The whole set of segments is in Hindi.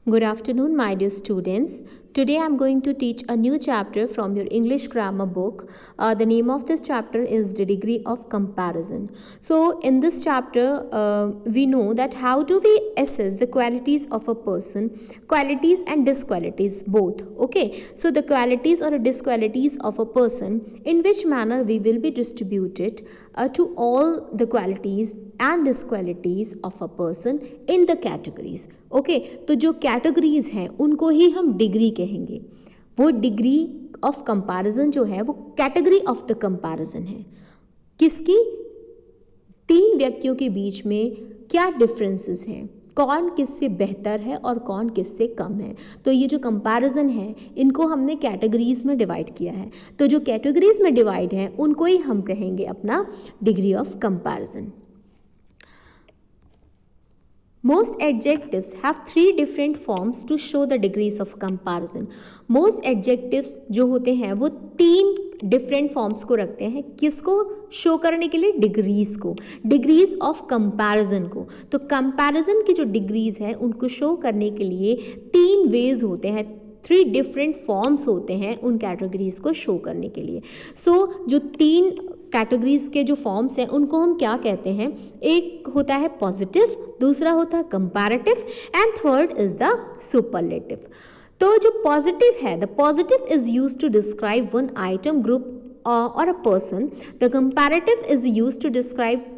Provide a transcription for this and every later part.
Good afternoon, my dear students. Today I am going to teach a new chapter from your English grammar book. The name of this chapter is The Degree of Comparison. So, in this chapter, we know that how do we assess the qualities of a person, qualities and disqualities both. Okay, so the qualities or disqualities of a person, in which manner we will be distributed to all the qualities and disqualities of a person in the categories. Okay तो जो कैटेगरीज हैं उनको ही हम डिग्री कहेंगे. वो डिग्री ऑफ कंपैरिजन जो है वो कैटेगरी ऑफ द कंपैरिजन है. किसकी? तीन व्यक्तियों के बीच में क्या डिफरेंसेस हैं, कौन किससे बेहतर है और कौन किससे कम है. तो ये जो कंपैरिजन है इनको हमने कैटेगरीज में डिवाइड किया है. तो जो कैटेगरीज में डिवाइड है उनको ही हम कहेंगे अपना degree of comparison. Most adjectives have three different forms to show the degrees of comparison. Most adjectives जो होते हैं वो तीन डिफरेंट फॉर्म्स को रखते हैं. किसको शो करने के लिए? डिग्रीज को, डिग्रीज ऑफ कंपैरिजन को. तो कंपैरिजन की जो डिग्रीज है उनको शो करने के लिए तीन वेज होते हैं, थ्री डिफरेंट फॉर्म्स होते हैं उन कैटेगरीज को शो करने के लिए. सो जो तीन कैटेगरीज के जो फॉर्म्स हैं उनको हम क्या कहते हैं? एक होता है पॉजिटिव, दूसरा होता है comparative and third is the superlative. तो जो पॉजिटिव है, the positive is used to describe one item, group और a person. The comparative is used to describe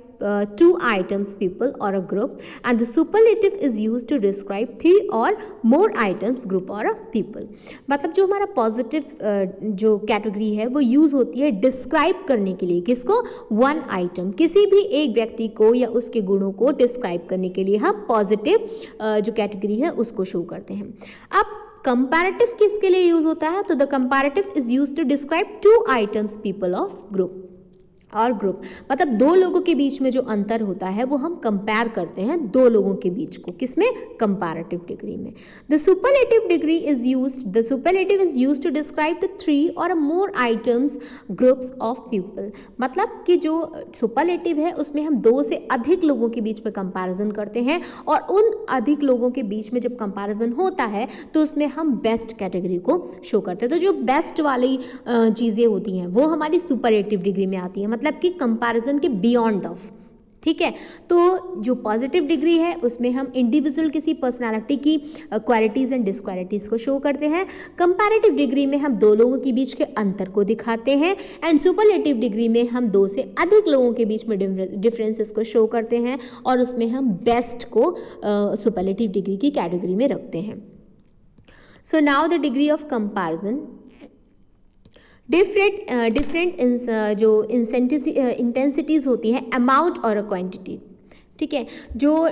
two items, people or a group, and the superlative is used to describe three or more items, group or a people. मतलब जो हमारा पॉजिटिव जो कैटेगरी है वो यूज होती है डिस्क्राइब करने के लिए. किसको? वन आइटम, किसी भी एक व्यक्ति को या उसके गुणों को डिस्क्राइब करने के लिए हम पॉजिटिव जो कैटेगरी है उसको शो करते हैं. अब कंपैरेटिव किसके लिए यूज होता है? तो the comparative is use to describe two items, people of group और ग्रुप. मतलब दो लोगों के बीच में जो अंतर होता है वो हम कंपेयर करते हैं दो लोगों के बीच को. किसमें? कंपैरेटिव डिग्री में. The superlative degree is used, the superlative is used to describe the three और more items, groups of people. मतलब कि जो सुपरलेटिव है उसमें हम दो से अधिक लोगों के बीच में कंपैरिजन करते हैं और उन अधिक लोगों के बीच में जब कंपैरिजन होता है तो उसमें हम बेस्ट कैटेगरी को शो करते हैं. तो जो बेस्ट वाली चीज़ें होती हैं वो हमारी सुपरलेटिव डिग्री में आती है, मतलब कि कंपैरिजन के बियॉन्ड ऑफ. ठीक है. तो जो पॉजिटिव डिग्री है उसमें हम इंडिविजुअल किसी पर्सनालिटी की क्वालिटीज एंड डिसक्वालिटीज को शो करते हैं. कंपैरेटिव डिग्री में हम दो लोगों के बीच के अंतर को दिखाते हैं एंड सुपरलेटिव डिग्री में हम दो से अधिक लोगों के बीच में डिफरेंसेस को शो करते हैं और उसमें हम बेस्ट को सुपरलेटिव डिग्री की कैटेगरी में रखते हैं. So now the degree of comparison. Different जो इंटेंसिटीज होती है, अमाउंट और क्वांटिटी. ठीक है. जो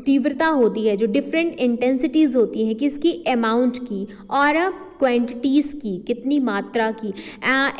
तीव्रता होती है, जो डिफरेंट इंटेंसिटीज होती है, किसकी? अमाउंट की और क्वांटिटीज की, कितनी मात्रा की.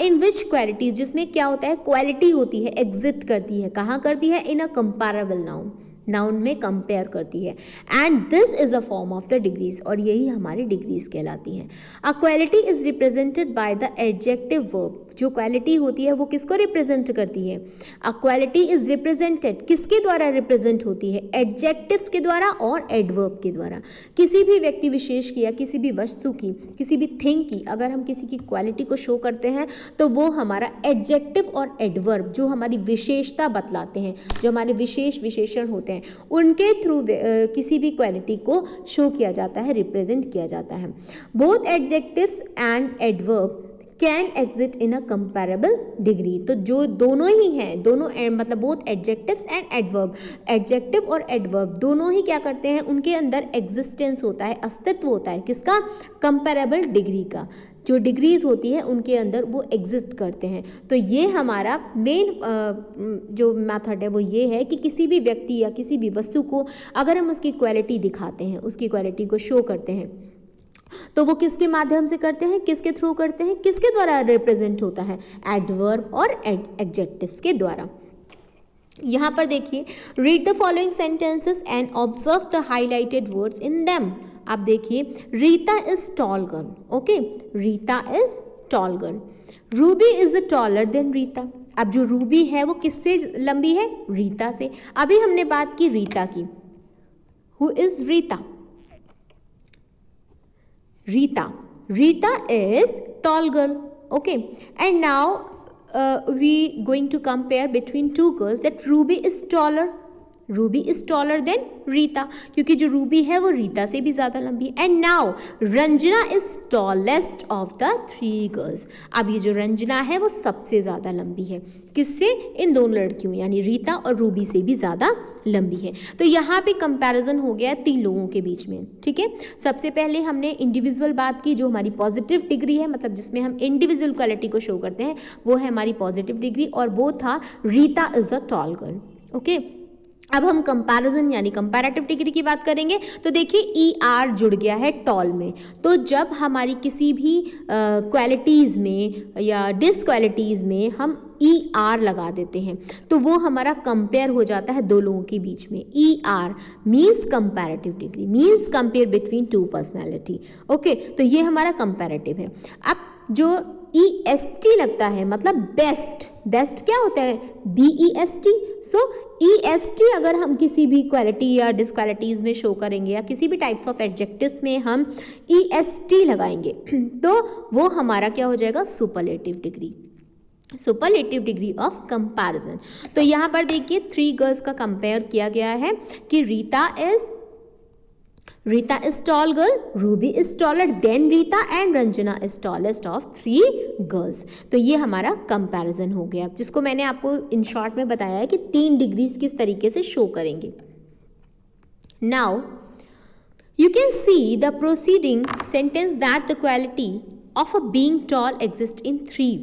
इन विच क्वालिटीज, जिसमें क्या होता है? क्वालिटी होती है, एग्जिस्ट करती है. कहाँ करती है? इन अ कंपैरेबल नाउन, नाउन में कंपेयर करती है. And this is a form of the degrees, और यही हमारी डिग्रीज कहलाती हैं. A quality is represented by the adjective verb. जो क्वालिटी होती है वो किसको रिप्रेजेंट करती है? अ क्वालिटी इज रिप्रेजेंटेड, किसके द्वारा रिप्रेजेंट होती है? एडजेक्टिव के द्वारा और एडवर्ब के द्वारा. किसी भी व्यक्ति विशेष की या किसी भी वस्तु की, किसी भी थिंग की अगर हम किसी की क्वालिटी को शो करते हैं तो वो हमारा एडजेक्टिव और एडवर्ब जो हमारी विशेषता बतलाते हैं, जो हमारे विशेष विशेषण होते हैं, उनके थ्रू किसी भी क्वालिटी को शो किया जाता है, रिप्रेजेंट किया जाता है. Both adjectives and adverb can exit in a comparable degree. तो जो दोनों ही हैं, दोनों मतलब both adjectives and adverb, adjective और एडवर्ब दोनों ही क्या करते हैं? उनके अंदर एग्जिस्टेंस होता है, अस्तित्व होता है. किसका? कंपैरेबल डिग्री का. जो डिग्रीज होती है उनके अंदर वो एग्जिस्ट करते हैं. तो ये हमारा मेन जो मेथड है वो ये है कि किसी भी व्यक्ति या किसी भी वस्तु को अगर हम उसकी क्वालिटी दिखाते हैं, उसकी क्वालिटी को शो करते हैं, तो वो किसके माध्यम से करते हैं? किसके थ्रू करते हैं? किसके द्वारा रिप्रेजेंट होता है? एडवर्ब और एडजेक्टिव्स के द्वारा. यहां पर देखिए, read the following sentences and observe the highlighted words in them. आप देखिए, Rita is tall girl. Okay, Rita is tall girl. Ruby is taller than Rita. अब जो रूबी है वो किससे लंबी है? रीता से. अभी हमने बात की रीता की. Who is Rita? Rita. Rita is tall girl. Okay, and now we going to compare between two girls that Ruby is taller. Ruby is taller than Rita, क्योंकि जो रूबी है वो रीता से भी ज्यादा लंबी है. And now Ranjana is tallest of the three girls. अब ये जो रंजना है वो सबसे ज्यादा लंबी है. किससे? इन दोनों लड़कियों यानी रीता और रूबी से भी ज्यादा लंबी है. तो यहाँ पे कंपैरिजन हो गया तीन लोगों के बीच में. ठीक है, सबसे पहले हमने इंडिविजुअल बात की, जो हमारी पॉजिटिव डिग्री है, मतलब जिसमें हम इंडिविजुअल क्वालिटी को शो करते हैं, वो है हमारी पॉजिटिव डिग्री, और वो था Rita is a tall girl. Okay, अब हम कंपैरिजन यानी कंपैरेटिव डिग्री की बात करेंगे. तो देखिए ई आर जुड़ गया है टॉल में. तो जब हमारी किसी भी क्वालिटीज में या डिसक्वालिटीज में हम ई आर लगा देते हैं तो वो हमारा कंपेयर हो जाता है दो लोगों के बीच में. E R means comparative degree, means compare between two personality. Okay, तो ये हमारा कंपैरेटिव है. अब जो ई एस टी लगता है मतलब बेस्ट. बेस्ट क्या होता है? B E S T. So E S T अगर हम किसी भी क्वालिटी या डिसक्वालिटीज में शो करेंगे या किसी भी टाइप्स ऑफ एडजेक्टिव्स में हम ई एस टी लगाएंगे तो वो हमारा क्या हो जाएगा? Superlative degree. Superlative degree of comparison. तो यहाँ पर देखिए थ्री गर्ल्स का कंपेयर किया गया है कि Rita is tall girl, Ruby is taller than Rita and Ranjana is tallest of three girls. तो ये हमारा कंपैरिजन हो गया, जिसको मैंने आपको इन शॉर्ट में बताया है कि तीन डिग्रीज किस तरीके से शो करेंगे. Now you can see the preceding sentence that the quality of a being tall exists in three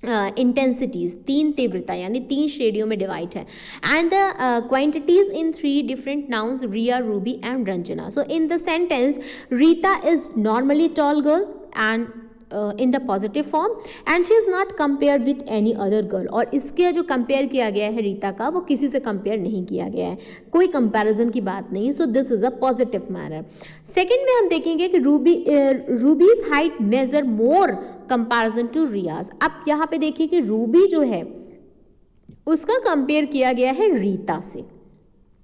intensities. तीन तीव्रता यानी तीन श्रेणियों में डिवाइड है. And the quantities in three different nouns Riya, Ruby and Ranjana. So in the sentence Rita is normally tall girl and in the positive form and she is not compared with any other girl. और इसके जो कंपेयर किया गया है रीता का वो किसी से कंपेयर नहीं किया गया है, कोई कंपैरिजन की बात नहीं. So this is a positive manner. Second में हम देखेंगे कि Ruby's height measure more comparison to Riyaz. अब यहाँ पे देखिए कि रूबी जो है उसका कंपेयर किया गया है रीता से.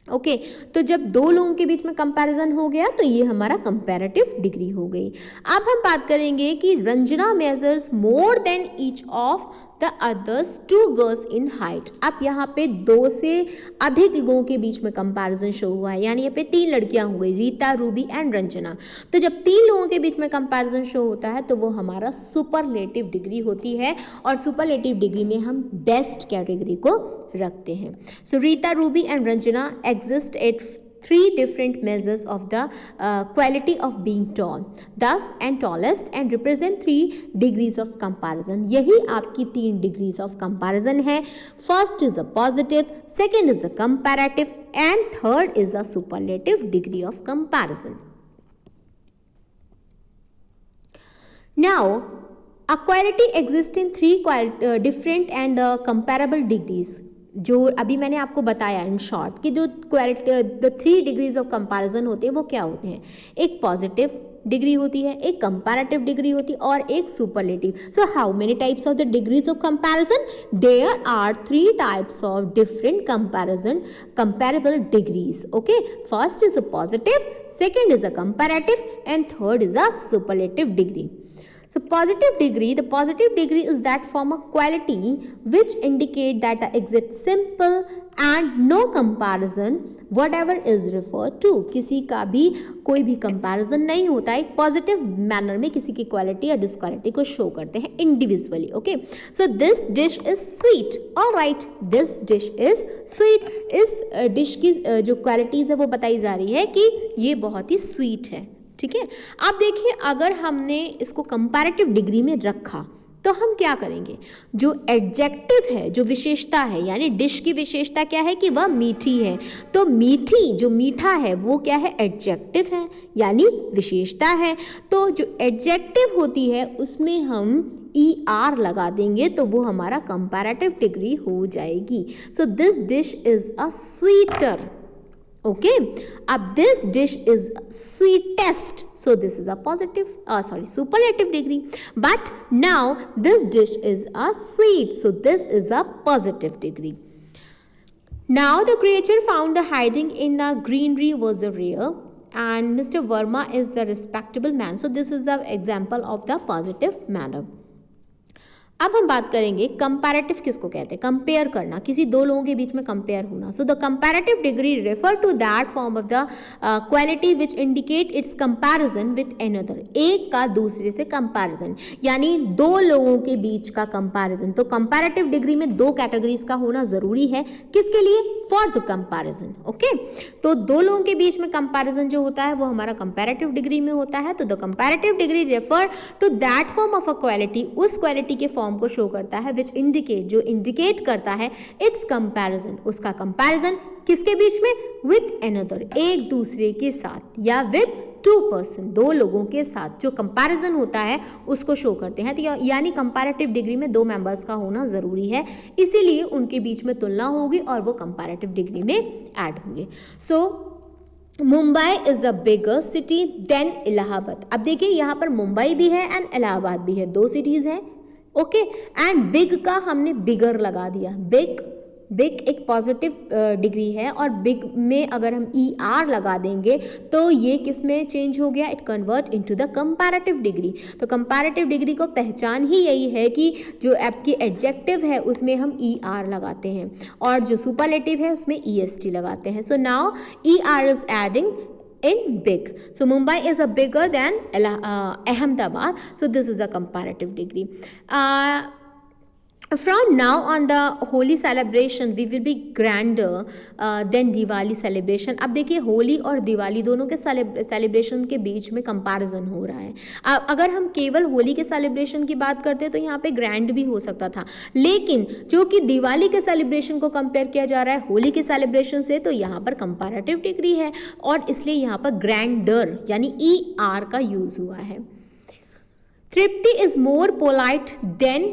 ओके, तो जब दो लोगों के बीच में कंपैरिजन हो गया तो ये हमारा कंपैरेटिव डिग्री हो गई. अब हम बात करेंगे कि Ranjana measures more than each of the others two girls in height. अब यहाँ पे दो से अधिक लोगों के बीच में कंपैरिजन शो हुआ है, यानी यहाँ पे तीन लड़कियां हो गई, रीता, रूबी एंड रंजना. तो जब तीन लोगों के बीच में कंपैरिजन शो होता है तो वो हमारा सुपरलेटिव डिग्री होती है, और सुपरलेटिव डिग्री में हम बेस्ट कैटेगरी को रखते हैं. So Rita, Ruby and Ranjana exist at three different measures of the quality of being tall, thus and tallest, and represent three degrees of comparison. यही आपकी तीन degrees of comparison है. First is a positive, second is a comparative, and third is a superlative degree of comparison. Now a quality exists in three different and comparable degrees. जो अभी मैंने आपको बताया इन शॉर्ट कि जो the three degrees of comparison होते हैं वो क्या होते हैं? एक पॉजिटिव डिग्री होती है, एक कंपैरेटिव डिग्री होती है और एक superlative. So how many types of the degrees of comparison? There are three types of different comparable degrees. Okay, first is a positive, second is a comparative and third is a superlative degree. So positive degree, the positive degree is that form of quality which indicate that exists simple and no comparison whatever is referred to. किसी का भी कोई भी कंपैरिजन नहीं होता है, पॉजिटिव मैनर में किसी की क्वालिटी या डिसक्वालिटी को शो करते हैं individually. Okay, so this dish is sweet. Alright, this dish is sweet. इस डिश की जो क्वालिटीज है वो बताई जा रही है कि ये बहुत ही स्वीट है. ठीक है, आप देखिए अगर हमने इसको कंपैरेटिव डिग्री में रखा तो हम क्या करेंगे? जो एडजेक्टिव है, जो विशेषता है, यानी डिश की विशेषता क्या है कि वह मीठी है, तो मीठी जो मीठा है वो क्या है? एडजेक्टिव है यानी विशेषता है. तो जो एडजेक्टिव होती है उसमें हम ई आर लगा देंगे तो वो हमारा कंपैरेटिव डिग्री हो जाएगी. So this dish is a sweeter. Okay, अब this dish is sweetest, so this is a superlative degree. But now this dish is a sweet, so this is a positive degree. Now the creature found the hiding in a greenery was a rare and Mr. Verma is the respectable man. So this is the example of the positive manner. अब हम बात करेंगे कंपैरेटिव किसको कहते हैं, कंपेयर करना, किसी दो लोगों के बीच में कंपेयर होना. So the comparative degree refer to that form of the quality which indicate its comparison with another, एक का दूसरे से कंपैरिजन, यानी दो लोगों के बीच का कंपैरिजन. तो कंपैरेटिव डिग्री में दो कैटेगरीज का होना जरूरी है, किसके लिए, फॉर द कंपैरिजन. ओके, तो दो लोगों के बीच में कंपैरिजन जो होता है वो हमारा कंपैरेटिव डिग्री में होता है. तो the comparative degree refer to that form of a quality, उस क्वालिटी के फॉर्म को शो करता है विच इंडिकेट, जो इंडिकेट करता है इट्स कंपैरिजन, उसका कंपैरिजन किसके बीच में, विद अनदर, एक दूसरे के साथ, या विद टू पर्सन, दो लोगों के साथ जो कंपैरिजन होता है उसको शो करते हैं. तो यानी कंपैरेटिव डिग्री में दो मेंबर्स का होना जरूरी है, इसीलिए उनके बीच में तुलना होगी और वो कंपैरेटिव डिग्री में ऐड होंगे. So Mumbai is a bigger city than Allahabad. अब देखिए यहाँ पर मुंबई भी है एंड इलाहाबाद भी है, दो सिटीज हैं. ओके, एंड बिग का हमने बिगर लगा दिया. बिग एक पॉजिटिव डिग्री है और बिग में अगर हम ER लगा देंगे तो ये किस में चेंज हो गया, it convert into the comparative degree. तो कंपैरेटिव डिग्री को पहचान ही यही है कि जो आपकी एडजेक्टिव है उसमें हम ER लगाते हैं और जो सुपरलेटिव है उसमें EST लगाते हैं. So now ER is adding in big. So Mumbai is a bigger than Ahmedabad. So this is a comparative degree. From now on the Holi celebration we will be grander than Diwali celebration. अब देखिए होली और दिवाली दोनों के सेलिब्रेशन के बीच में कंपैरिजन हो रहा है. अगर हम केवल होली के सेलिब्रेशन की बात करते हैं तो यहाँ पे ग्रैंड भी हो सकता था, लेकिन जो कि दिवाली के सेलिब्रेशन को कंपेयर किया जा रहा है होली के सेलिब्रेशन से, तो यहाँ पर कंपैरेटिव डिग्री है और इसलिए यहाँ पर ग्रैंडर यानी ER का यूज हुआ है. Tripti is more polite than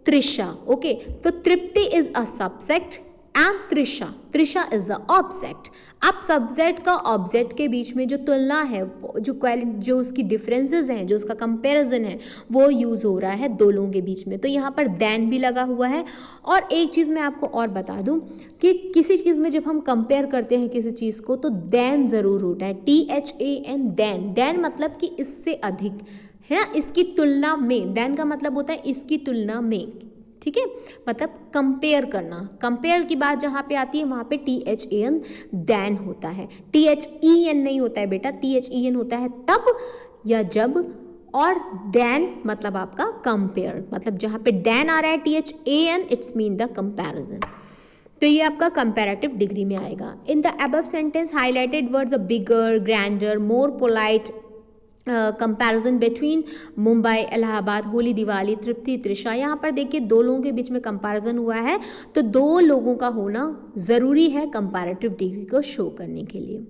Trisha. Okay, तो Tripti is a subject and Trisha is the object. अब सब्जेक्ट का ऑब्जेक्ट के बीच में जो तुलना है, जो उसकी डिफरेंसेस हैं, जो उसका कंपैरिजन है, वो यूज हो रहा है दो लोगों के बीच में. तो यहाँ पर देन भी लगा हुआ है. और एक चीज मैं आपको और बता दूं कि किसी चीज में जब हम कंपेयर करते हैं किसी चीज को तो देन जरूर होता है, THAN, देन मतलब कि इससे अधिक है ना, इसकी तुलना में. देन का मतलब होता है इसकी तुलना में, ठीक है, मतलब कंपेयर करना. कंपेयर की बात जहां पे आती है वहां पे THAN देन होता है, THEN नहीं होता है बेटा. THEN होता है तब या जब, और देन मतलब आपका कंपेयर, मतलब जहां पे देन आ रहा है THAN it's mean the comparison. तो ये आपका कंपैरेटिव डिग्री में आएगा. In the above sentence highlighted words a bigger, grander, more polite, comparison between Mumbai, Allahabad, Holi, Diwali, Tripti, Trisha. यहाँ पर देखिए दो लोगों के बीच में कंपैरिजन हुआ है, तो दो लोगों का होना जरूरी है कंपैरेटिव डिग्री को शो करने के लिए.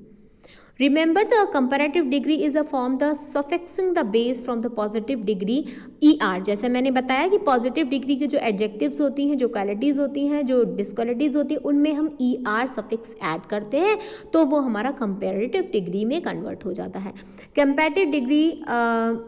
Remember the comparative degree is a form the suffixing the base from the positive degree ER. जैसे मैंने बताया कि पॉजिटिव डिग्री के जो एडजेक्टिव्स होती हैं, जो क्वालिटीज होती हैं, जो डिसक्वालिटीज होती हैं, उनमें हम ER सफिक्स ऐड करते हैं तो वो हमारा कंपैरेटिव डिग्री में कन्वर्ट हो जाता है. कंपैरेटिव डिग्री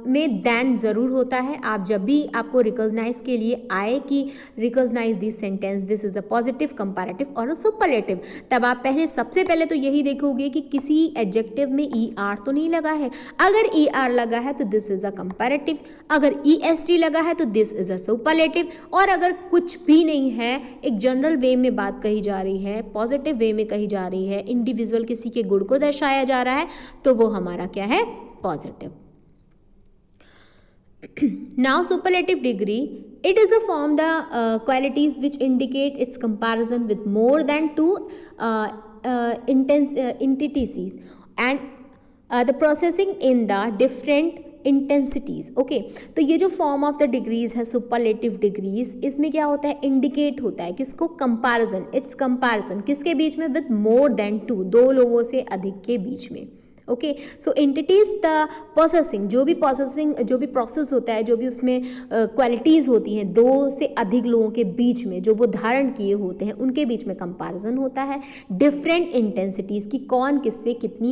में देन जरूर होता है. आप जब भी आपको रिकॉग्नाइज के लिए आए कि recognise this sentence, this is a positive, comparative और सुपरलेटिव, तब आप सबसे पहले तो यही देखोगे कि किसी एडजेक्टिव में ER तो नहीं लगा है. अगर ER लगा है तो दिस इज अ कंपैरेटिव, अगर EST लगा है तो दिस इज अ सुपरलेटिव, और अगर कुछ भी नहीं है, एक जनरल वे में बात कही जा रही है, पॉजिटिव वे में कही जा रही है, इंडिविजुअल किसी के गुण को दर्शाया जा रहा है, तो वो हमारा क्या है, positive. Now superlative degree, it is a form the qualities which indicate its comparison with more than two entities and the processing in the different intensities. Okay, तो ये जो फॉर्म ऑफ द डिग्रीज है सुपरलेटिव डिग्रीज, इसमें क्या होता है, इंडिकेट होता है किसको, कंपैरिजन. इट्स कंपैरिजन किसके बीच में, विद मोर देन टू, दो लोगों से अधिक के बीच में. Okay, so entities the processing, जो भी प्रोसेस होता है, जो भी उसमें क्वालिटीज होती हैं दो से अधिक लोगों के बीच में, जो वो धारण किए होते हैं, उनके बीच में कंपैरिजन होता है. डिफरेंट इंटेंसिटीज की कौन किससे कितनी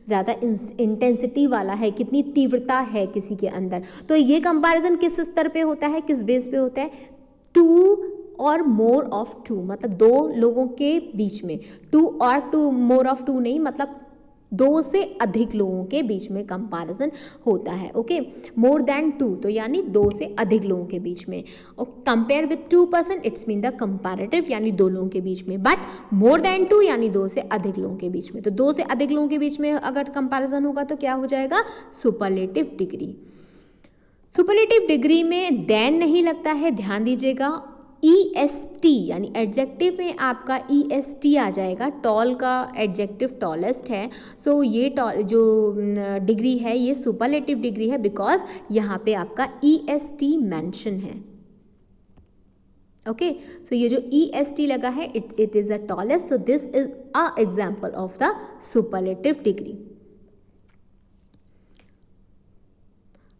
ज़्यादा इंटेंसिटी वाला है, कितनी तीव्रता है किसी के अंदर. तो ये कंपैरिजन किस स्तर पे होता है, किस बेस पे होता है, टू और मोर ऑफ टू, मतलब दो लोगों के बीच में. टू और टू, मोर ऑफ टू नहीं, मतलब 2 से अधिक लोगों के बीच में कंपैरिजन होता है। ओके, मोर देन 2 तो यानी 2 से अधिक लोगों के बीच में, और compare with 2 person it's mean the comparative यानी 2 लोगों के बीच में, बट मोर देन 2 यानी 2 से अधिक लोगों के बीच में। तो 2 से अधिक लोगों के बीच में अगर कंपैरिजन होगा तो क्या हो जाएगा, सुपरलेटिव डिग्री। सुपरलेटिव डिग्री में देन नहीं लगता है, ध्यान दीजिएगा। EST यानी एडजेक्टिव में आपका EST आ जाएगा, टॉल का एडजेक्टिव टॉलेस्ट है, सो ये जो डिग्री है ये सुपरलेटिव डिग्री है, बिकॉज यहाँ पे आपका EST मेंशन है। ओके, सो ये जो EST लगा है it is a tallest, so this is a example of the superlative degree.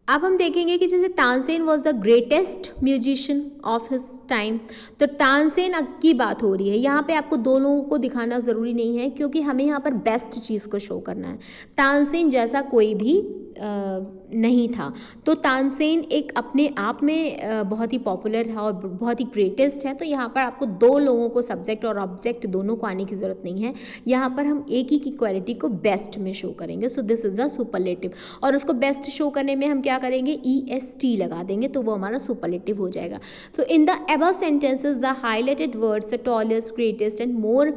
अब हम देखेंगे कि जैसे Tansen was the greatest musician of his time, तो तानसेन की बात हो रही है। यहाँ पे आपको दो लोगों को दिखाना ज़रूरी नहीं है, क्योंकि हमें यहाँ पर बेस्ट चीज़ को शो करना है। तानसेन जैसा कोई भी नहीं था, तो तानसेन एक अपने आप में बहुत ही पॉपुलर है और बहुत ही ग्रेटेस्ट है। तो यहाँ पर आपको दो लोगों को, सब्जेक्ट और ऑब्जेक्ट दोनों को आने की ज़रूरत नहीं है। यहाँ पर हम एक ही की क्वालिटी को बेस्ट में शो करेंगे, सो दिस इज अ सुपरलेटिव। और उसको बेस्ट शो करने में हम क्या करेंगे, EST लगा देंगे, तो वो हमारा सुपरलेटिव हो जाएगा। So in the above sentences the highlighted words the tallest, greatest and more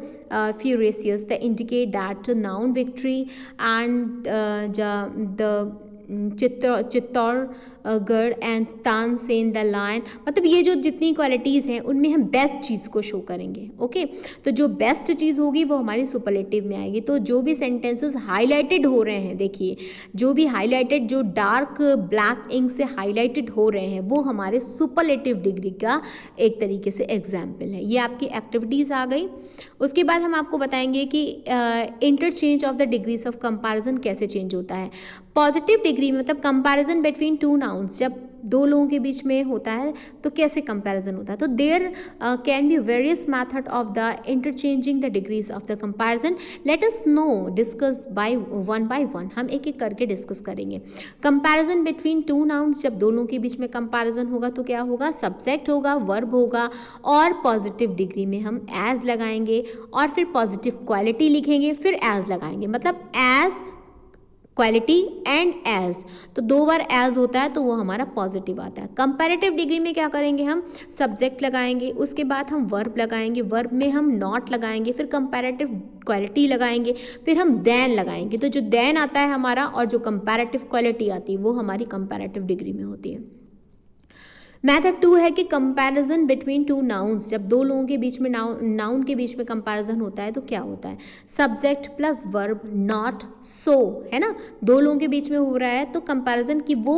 furious they indicate that the noun victory and the Chittorgarh and Tansen the lion, मतलब ये जो जितनी क्वालिटीज़ हैं उनमें हम बेस्ट चीज़ को शो करेंगे। ओके, तो जो बेस्ट चीज़ होगी वो हमारी सुपरलेटिव में आएगी। तो जो भी सेंटेंसेस हाईलाइटेड हो रहे हैं, देखिए जो भी हाईलाइटेड, जो डार्क ब्लैक इंक से हाईलाइटेड हो रहे हैं, वो हमारे सुपरलेटिव डिग्री का एक तरीके से एग्जाम्पल है। ये आपकी एक्टिविटीज़ आ गई। उसके बाद हम आपको बताएंगे कि interchange of the degrees of comparison कैसे चेंज होता है। पॉजिटिव डिग्री मतलब कंपैरिजन बिटवीन टू नाउन्स, जब दो लोगों के बीच में होता है तो कैसे कंपैरिजन होता है। तो there can be various method of the interchanging the degrees of the comparison. Let us now discuss by one, हम एक एक करके डिस्कस करेंगे। कंपैरिजन बिटवीन टू नाउन्स, जब दोनों के बीच में कंपैरिजन होगा तो क्या होगा, सब्जेक्ट होगा, वर्ब होगा, और पॉजिटिव डिग्री में हम एज लगाएंगे, और फिर पॉजिटिव क्वालिटी लिखेंगे, फिर एज लगाएंगे, मतलब एज, क्वालिटी एंड एज। तो दो बार एज होता है तो वो हमारा पॉजिटिव आता है। कंपैरेटिव डिग्री में क्या करेंगे, हम सब्जेक्ट लगाएंगे, उसके बाद हम वर्ब लगाएंगे, वर्ब में हम नॉट लगाएंगे, फिर कंपैरेटिव क्वालिटी लगाएंगे, फिर हम देन लगाएंगे। तो जो देन आता है हमारा और जो कंपैरेटिव क्वालिटी आती है वो हमारी कंपैरेटिव डिग्री में होती है। मेथड 2 है कि कंपैरिजन बिटवीन टू नाउन्स, जब दो लोगों के बीच में नाउन के बीच में कंपैरिजन होता है तो क्या होता है, subject plus verb not so, है ना, दो लोगों के बीच में हो रहा है तो कंपैरिजन की वो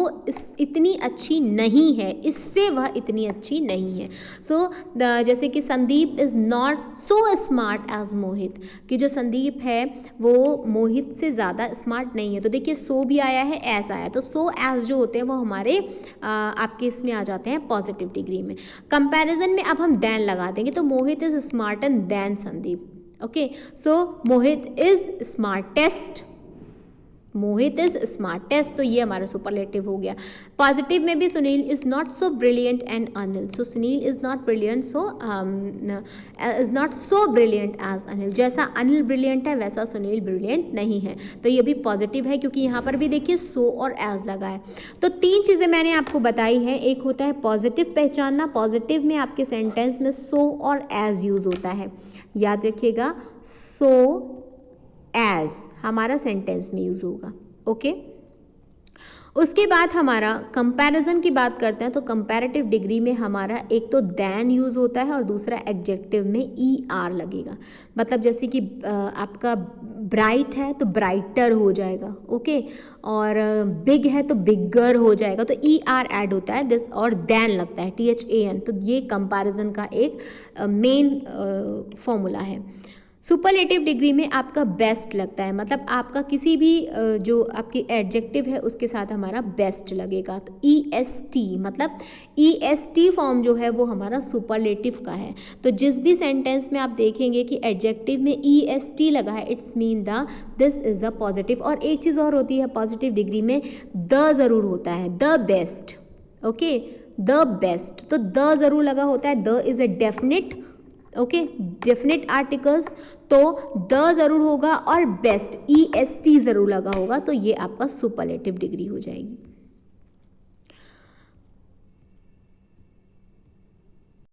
इतनी अच्छी नहीं है, इससे वह इतनी अच्छी नहीं है। सो जैसे कि Sandeep is not so smart as Mohit, कि जो संदीप है वो मोहित से ज़्यादा स्मार्ट नहीं है। तो देखिए सो भी आया है, एज आया, तो सो एज जो होते हैं वो हमारे आपके इसमें आ जाते हैं पॉजिटिव डिग्री में। कंपैरिजन में अब हम देन लगा देंगे, तो Mohit is smarter than Sandeep. Okay, so Mohit is smartest, Mohit is smartest, तो ये हमारा सुपरलेटिव हो गया। पॉजिटिव में भी Sunil is not so brilliant and Anil, so Sunil is not brilliant, so is not so brilliant as Anil, जैसा अनिल ब्रिलियंट है वैसा सुनील ब्रिलियंट नहीं है। तो ये भी पॉजिटिव है, क्योंकि यहाँ पर भी देखिए सो और एज लगा है। तो तीन चीज़ें मैंने आपको बताई हैं, एक होता है पॉजिटिव पहचानना, पॉजिटिव में आपके सेंटेंस में सो और एज यूज होता है, याद रखिएगा, सो एज हमारा सेंटेंस में यूज होगा। ओके, उसके बाद हमारा कंपैरिजन की बात करते हैं, तो कंपैरेटिव डिग्री में हमारा एक तो देन यूज होता है और दूसरा एडजेक्टिव में ER लगेगा। मतलब जैसे कि आपका ब्राइट है तो ब्राइटर हो जाएगा, ओके, और बिग है तो बिगर हो जाएगा, तो ER ऐड होता है, दिस और देन लगता है THAN। तो ये कंपैरिजन का एक मेन फॉर्मूला है। सुपरलेटिव डिग्री में आपका बेस्ट लगता है, मतलब आपका किसी भी जो आपकी एडजेक्टिव है उसके साथ हमारा बेस्ट लगेगा। तो EST मतलब EST फॉर्म जो है वो हमारा सुपरलेटिव का है। तो जिस भी सेंटेंस में आप देखेंगे कि एडजेक्टिव में EST लगा है, it's mean the this is the positive. और एक चीज़ और होती है पॉजिटिव डिग्री में, द ज़रूर होता है, the best. Okay, the best, तो द ज़रूर लगा होता है, the is a definite okay, definite articles तो द जरूर होगा और बेस्ट EST जरूर लगा होगा, तो ये आपका सुपरलेटिव डिग्री हो जाएगी।